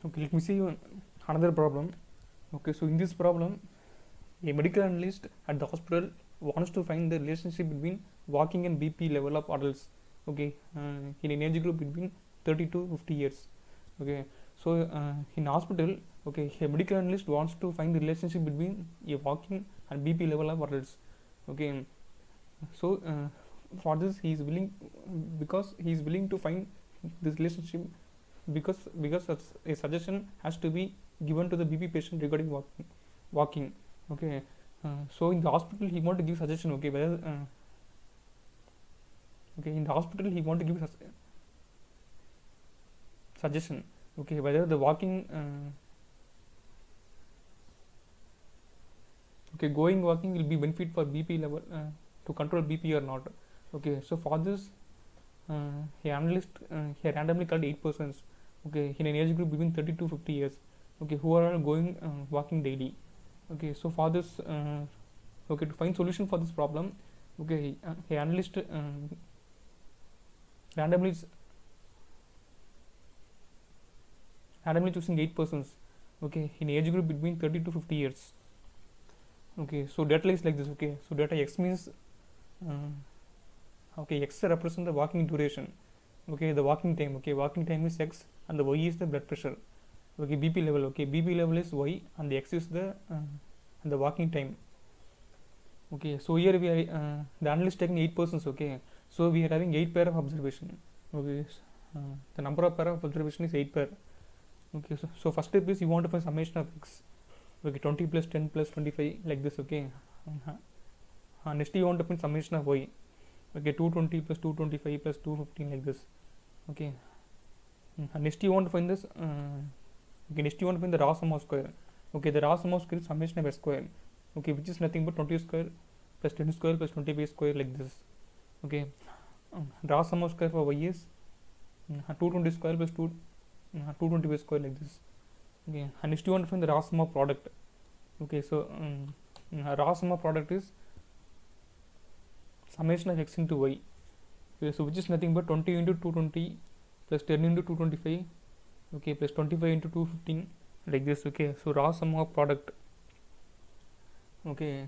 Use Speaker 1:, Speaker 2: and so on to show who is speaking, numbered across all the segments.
Speaker 1: Okay, let me see another problem. Okay, so in this problem, a medical analyst at the hospital wants to find the relationship between walking and BP level of adults. Okay, in an age group between 30 to 50 years. Okay, so in hospital, okay, a medical analyst wants to find the relationship between a walking and BP level of adults. Okay, so for this he is willing, because he is willing to find this relationship, because a suggestion has to be given to the BP patient regarding walking. Okay, so in the hospital he want to give suggestion. Okay, whether okay, in the hospital he want to give suggestion. Okay, whether the walking okay, going walking will be benefit for BP level, to control BP or not. Okay, so for this he randomly called 8 persons, okay, in an age group between 30 to 50 years, okay, who are all going walking daily. Okay, so for this okay, to find solution for this problem, okay, he analyst randomly randomly choosing 8 persons, okay, in age group between 30 to 50 years. Okay, so data is like this. Okay, so data x means okay, x represents the walking duration. Okay, the walking time. Okay, walking time is x, and the y is the blood pressure. Okay, BP level. Okay, BP level is y, and the x is the walking time. Okay, so here we are the analyst taking 8 persons. Okay, so we are having 8 pair of observation. Okay, the number of pair of observation is 8 pair. Okay, so first step is you want to find summation of x. Okay, 20 plus 10 plus 25 like this. Okay, next you want to find summation of y. Okay, 220 plus 225 plus 215 like this. Okay, next you want to find this okay, next you want to find the raw sum of square. Okay, the raw sum of square is summation of s square. Okay, which is nothing but 20 square plus 10 square plus 25 square like this. Okay, raw sum of square for y is 220 square plus 225 square like this. Okay, and next you want to find the raw sum of product. Okay, so raw sum of product is summation of x into y. Okay, so which is nothing but 20 into 220 plus 10 into 225, okay, plus 25 into 215 like this. Okay, so raw sum of product. Okay,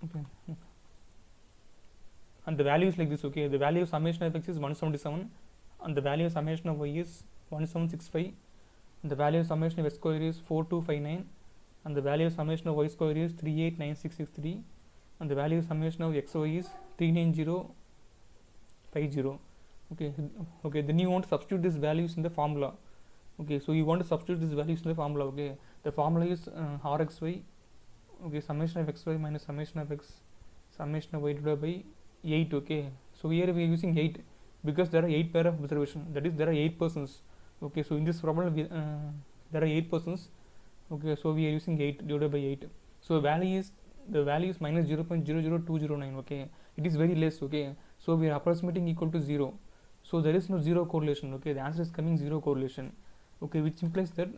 Speaker 1: okay, and the value is like this. Okay, the value of summation of x is 177, and the value of summation of y is 1765, and the value of summation of x square is 4259, and the value of summation of y square is 389663, and the value of summation of xy is 39050. Okay, okay, then you want to substitute these values in the formula. Okay, so you want to substitute these values in the formula. Okay, the formula is rxy, okay, summation of xy minus summation of x, summation of y divided by 8. Okay, so here we are using 8 because there are 8 pair of observation, that is there are 8 persons. Okay, so in this problem there are 8 persons. Okay, so we are using 8 divided by 8. So the value is minus 0.00209. Okay, it is very less. Okay, so we are approximating equal to 0, so there is no zero correlation. Okay, the answer is coming 0 correlation. Okay, which implies that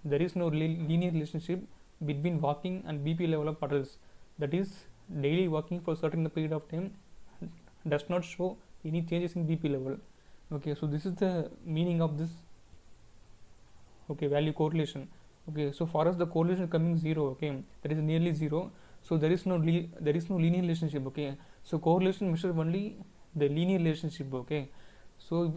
Speaker 1: there is no linear relationship between walking and BP level of adults, that is daily walking for a certain period of time does not show any changes in BP level. Okay, so this is the meaning of this, okay, value correlation. Okay, so for us the correlation coming 0. Okay, that is nearly 0, so there is no linear relationship. Okay, so correlation measures only the linear relationship. Okay, so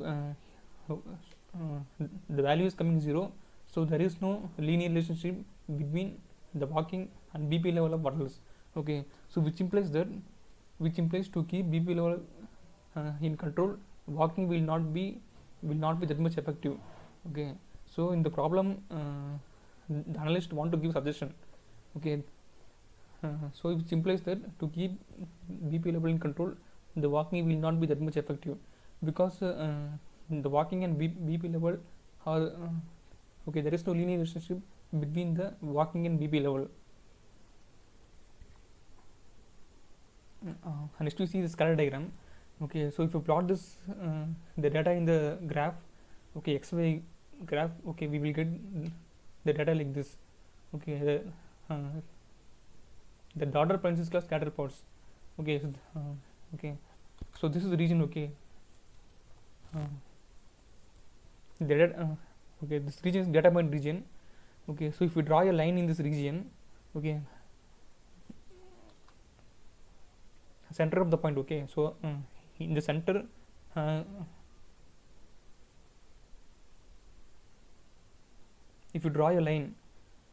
Speaker 1: the value is coming 0, so there is no linear relationship between the walking and BP level of adults. Okay, so which implies to keep BP level in control, walking will not be that much effective. Okay, so in the problem the analyst want to give suggestion. Okay, so it implies that to keep BP level in control, the walking will not be that much effective, because the walking and BP level are okay, there is no linear relationship between the walking and BP level. Next we see the scatter diagram. Okay, so if you plot this the data in the graph, okay, xy graph, okay, we will get the data like this. Okay, the dotted points is called scatter plots. Okay, so, okay, so this is the region. Okay, the data Okay, this region is data point region. Okay, so if we draw a line in this region, okay, center of the point, okay, so in the center, uh, if you draw a line,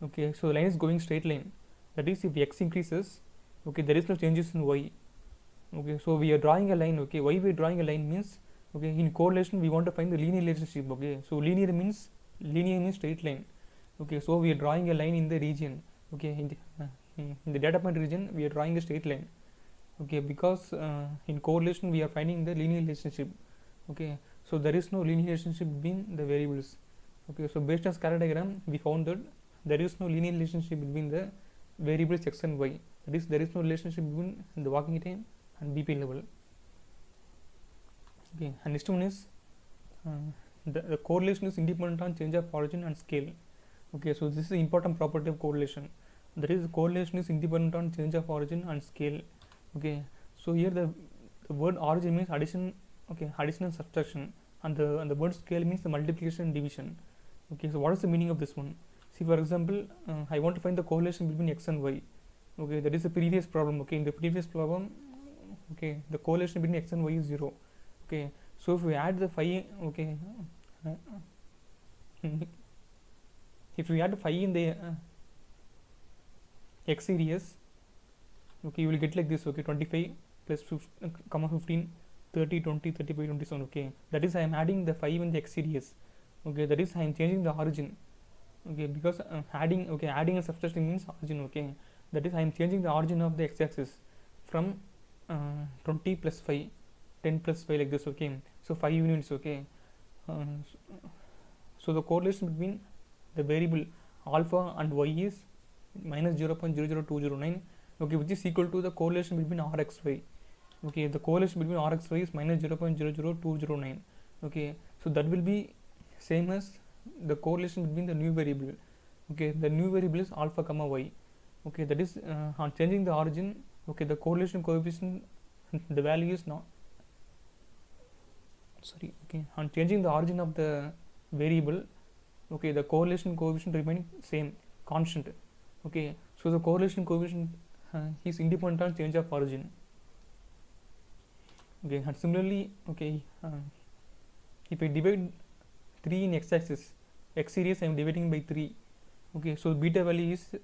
Speaker 1: okay, so the line is going straight line, that is if x increases, okay, there is no changes in y. Okay, so we are drawing a line. Okay, why we are drawing a line means, okay, in correlation we want to find the linear relationship. Okay, so linear means straight line. Okay, so we are drawing a line in the region. Okay, in the data point region we are drawing a straight line. Okay, because in correlation we are finding the linear relationship. Okay, so there is no linear relationship between the variables. Okay, so based on scalar diagram we found that there is no linear relationship between the variables x and y. That is, there is no relationship between the walking time and BP level. Okay, and next one is the correlation is independent on change of origin and scale. Okay, so this is the important property of correlation. That is, correlation is independent on change of origin and scale. Okay, so here the word origin means addition. Okay, addition and subtraction, and the word scale means the multiplication and division. Okay, so what is the meaning of this one? See, for example, I want to find the correlation between x and y. Okay, that is the previous problem. Okay, in the previous problem, okay, the correlation between x and y is 0. Okay, so if we add the phi, okay, if we add phi in the x series, okay, you will get like this. Okay, 25 plus 15, 30, 20, 35, 27. Okay, that is I am adding the phi in the x series. Okay, that is I am changing the origin. Okay, because adding and subtracting means origin. Okay, that is I am changing the origin of the x-axis from 20 plus 5, 10 plus 5 like this. Okay, so 5 units. Okay, so the correlation between the variable alpha and y is minus 0.00209. Okay, which is equal to the correlation between rxy. Okay, the correlation between rxy is minus 0.00209. Okay, so that will be same as the correlation between the new variable. Okay, the new variable is alpha comma y. Okay, that is on changing the origin. Okay, the correlation coefficient, the value is not, sorry, okay, on changing the origin of the variable, okay, the correlation coefficient remains same, constant. Okay, so the correlation coefficient is independent on change of origin. Okay, and similarly, okay, if I divide 3 in x-axis, x series I am dividing by 3. Okay, so beta value is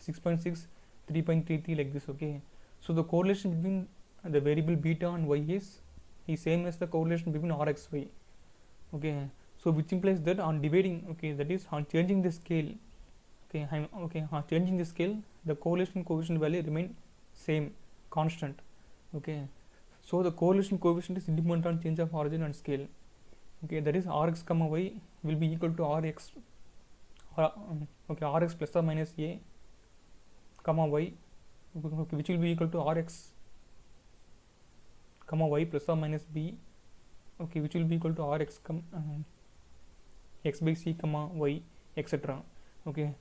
Speaker 1: 6.6, 3.33 like this. Okay, so the correlation between the variable beta and y is same as the correlation between rxy. Okay, so which implies that on dividing, okay, that is on changing the scale, okay, on changing the scale, the correlation coefficient value remain same, constant. Okay, so the correlation coefficient is independent on change of origin and scale. Okay, that is rx comma y will be equal to rx, okay, rx plus or minus a comma y, okay, which will be equal to rx comma y plus or minus b, okay, which will be equal to rx x by c comma y, etc. Okay,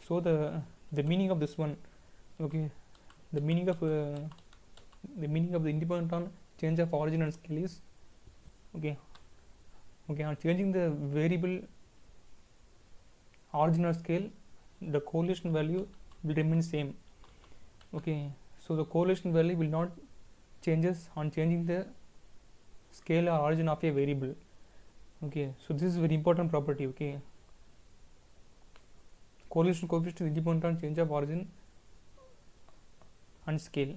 Speaker 1: so the meaning of this one, okay, the meaning of the independent on change of origin and scale is, okay, on changing the variable origin or scale, the correlation value will remain same. Okay, so the correlation value will not changes on changing the scale or origin of a variable. Okay, so this is very important property. Okay, correlation coefficient is independent on change of origin and scale.